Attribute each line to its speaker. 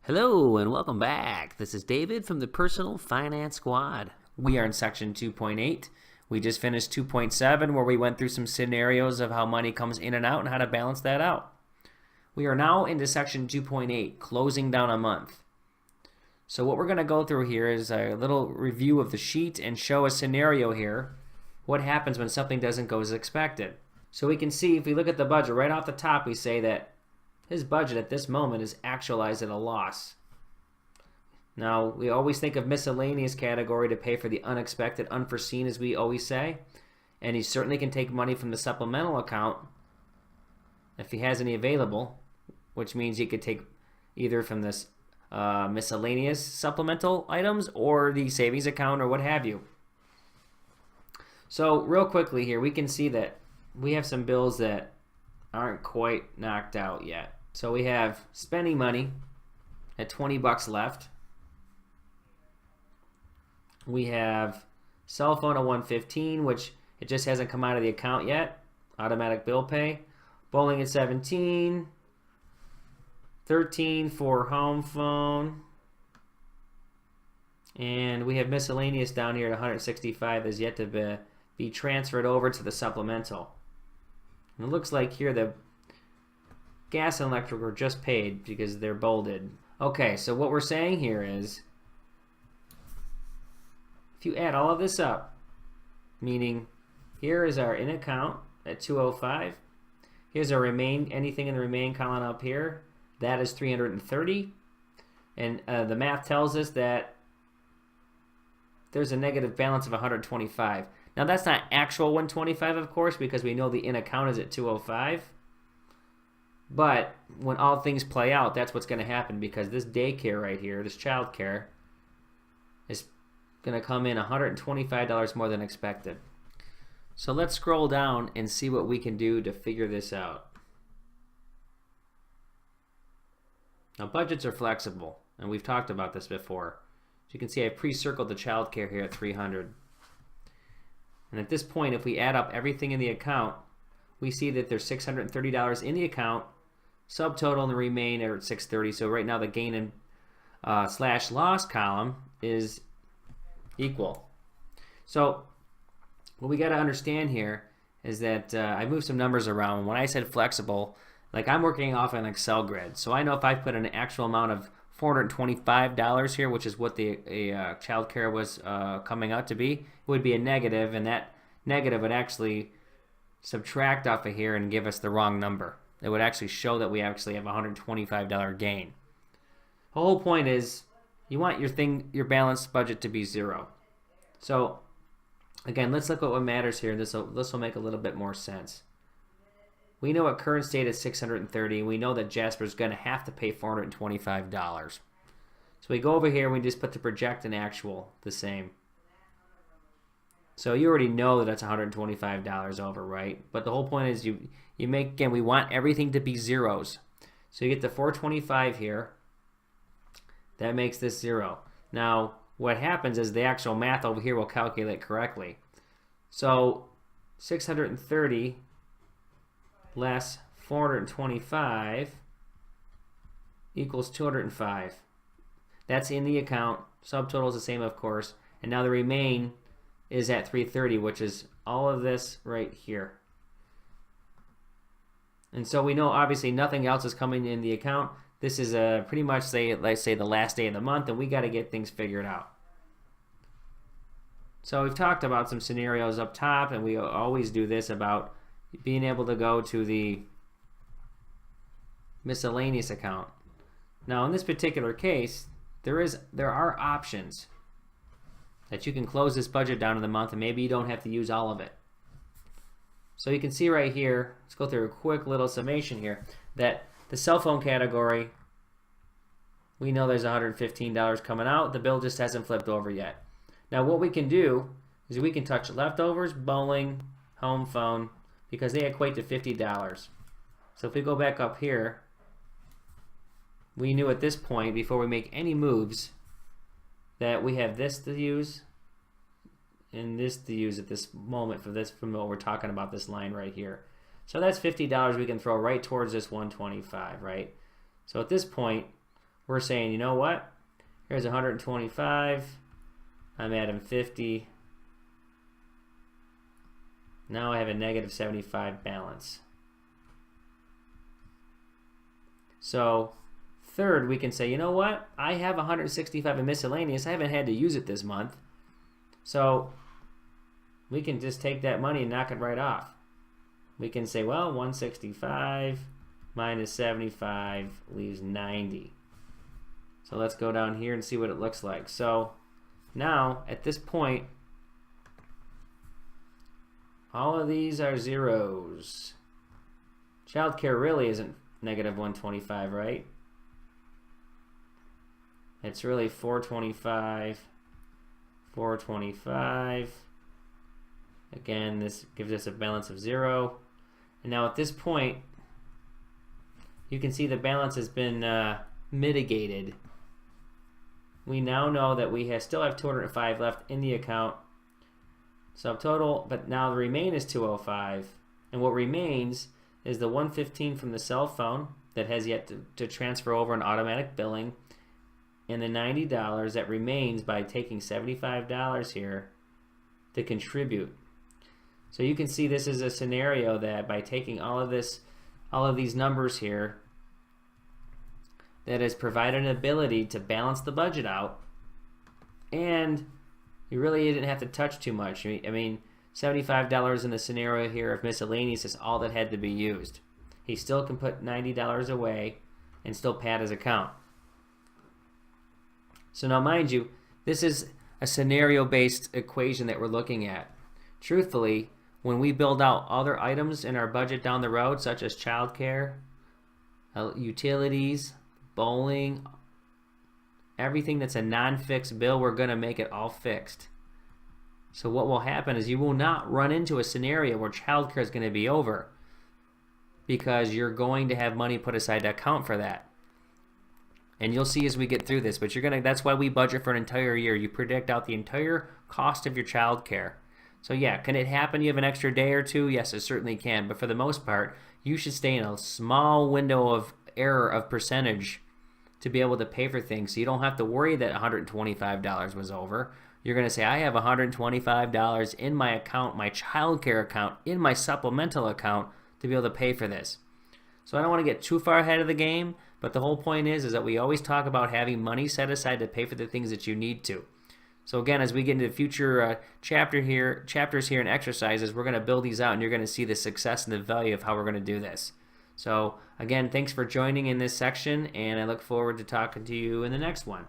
Speaker 1: Hello and welcome back. This is David from the Personal Finance Squad. We are in section 2.8. We just finished 2.7 where we went through some scenarios of how money comes in and out and how to balance that out. We are now into section 2.8, closing down a month. So what we're going to go through here is a little review of the sheet and show a scenario here. What happens when something doesn't go as expected? So we can see if we look at the budget right off the top, we say that his budget at this moment is actualized at a loss. Now, we always think of miscellaneous category to pay for the unexpected, unforeseen, as we always say. And he certainly can take money from the supplemental account if he has any available, which means he could take either from this miscellaneous supplemental items or the savings account or what have you. So real quickly here, we can see that we have some bills that aren't quite knocked out yet. So we have spending money at 20 bucks left. We have cell phone at 115, which it just hasn't come out of the account yet. Automatic bill pay. Bowling at 17. 13 for home phone. And we have miscellaneous down here at 165 is yet to be transferred over to the supplemental. And it looks like here the gas and electric were just paid because they're bolded. Okay, so what we're saying here is if you add all of this up, meaning here is our in account at 205, here's our anything in the remain column up here, that is 330, and the math tells us that there's a negative balance of 125. Now that's not actual 125, of course, because we know the in account is at 205. But when all things play out, that's what's going to happen, because this daycare right here, this child care, is going to come in $125 more than expected. So let's scroll down and see what we can do to figure this out. Now budgets are flexible, and we've talked about this before. As you can see, I've pre-circled the child care here at 300. And at this point, if we add up everything in the account, we see that there's $630 in the account. Subtotal and the remain are at 630. So right now the gain and slash loss column is equal. So what we got to understand here is that I moved some numbers around. When I said flexible, like I'm working off an Excel grid. So I know if I put an actual amount of $425 here, which is what the child care was coming out to be, it would be a negative, and that negative would actually subtract off of here and give us the wrong number. It would actually show that we actually have a $125 gain. The whole point is you want your balanced budget to be zero. So again, let's look at what matters here. This will make a little bit more sense. We know at current state is 630. We know that Jasper's going to have to pay $425. So we go over here and we just put the project and actual the same. So you already know that that's $125 over, right? But the whole point is you make, again, we want everything to be zeros. So you get the 425 here. That makes this zero. Now, what happens is the actual math over here will calculate correctly. So 630 less 425 equals 205. That's in the account. Subtotal is the same, of course. And now the remain is at 330, which is all of this right here. And so we know obviously nothing else is coming in the account. This is pretty much let's say the last day of the month, and we got to get things figured out. So we've talked about some scenarios up top, and we always do this about being able to go to the miscellaneous account. Now in this particular case, there are options that you can close this budget down in the month, and maybe you don't have to use all of it. So you can see right here, let's go through a quick little summation here, that the cell phone category, we know there's $115 coming out. The bill just hasn't flipped over yet. Now what we can do is we can touch leftovers, bowling, home phone, because they equate to $50. So if we go back up here, we knew at this point, before we make any moves, that we have this to use and this to use at this moment from what we're talking about, this line right here. So that's $50 we can throw right towards this 125, right? So at this point, we're saying, you know what? Here's 125. I'm adding 50. Now I have a negative 75 balance. So third, we can say, you know what? I have 165 in miscellaneous. I haven't had to use it this month. So we can just take that money and knock it right off. We can say, well, 165 minus 75 leaves 90. So let's go down here and see what it looks like. So now, at this point, all of these are zeros. Childcare really isn't negative 125, right? It's really 425, 425. Again, this gives us a balance of 0. And now at this point, you can see the balance has been mitigated. We now know that we still have 205 left in the account. Subtotal, but now the remain is 205. And what remains is the 115 from the cell phone that has yet to transfer over an automatic billing, and the $90 that remains by taking $75 here to contribute. So you can see this is a scenario that by taking all of these numbers here, that has provided an ability to balance the budget out, and you really didn't have to touch too much. I mean, $75 in the scenario here of miscellaneous is all that had to be used. He still can put $90 away and still pad his account. So now mind you, this is a scenario-based equation that we're looking at. Truthfully, when we build out other items in our budget down the road, such as childcare, utilities, bowling, everything that's a non-fixed bill, we're going to make it all fixed. So what will happen is you will not run into a scenario where childcare is going to be over, because you're going to have money put aside to account for that. And you'll see as we get through this, but that's why we budget for an entire year. You predict out the entire cost of your childcare. So yeah, can it happen you have an extra day or two? Yes, it certainly can. But for the most part, you should stay in a small window of error of percentage to be able to pay for things. So you don't have to worry that $125 was over. You're going to say, I have $125 in my account, my childcare account, in my supplemental account to be able to pay for this. So I don't want to get too far ahead of the game, but the whole point is that we always talk about having money set aside to pay for the things that you need to. So again, as we get into future chapters here and exercises, we're going to build these out, and you're going to see the success and the value of how we're going to do this. So again, thanks for joining in this section, and I look forward to talking to you in the next one.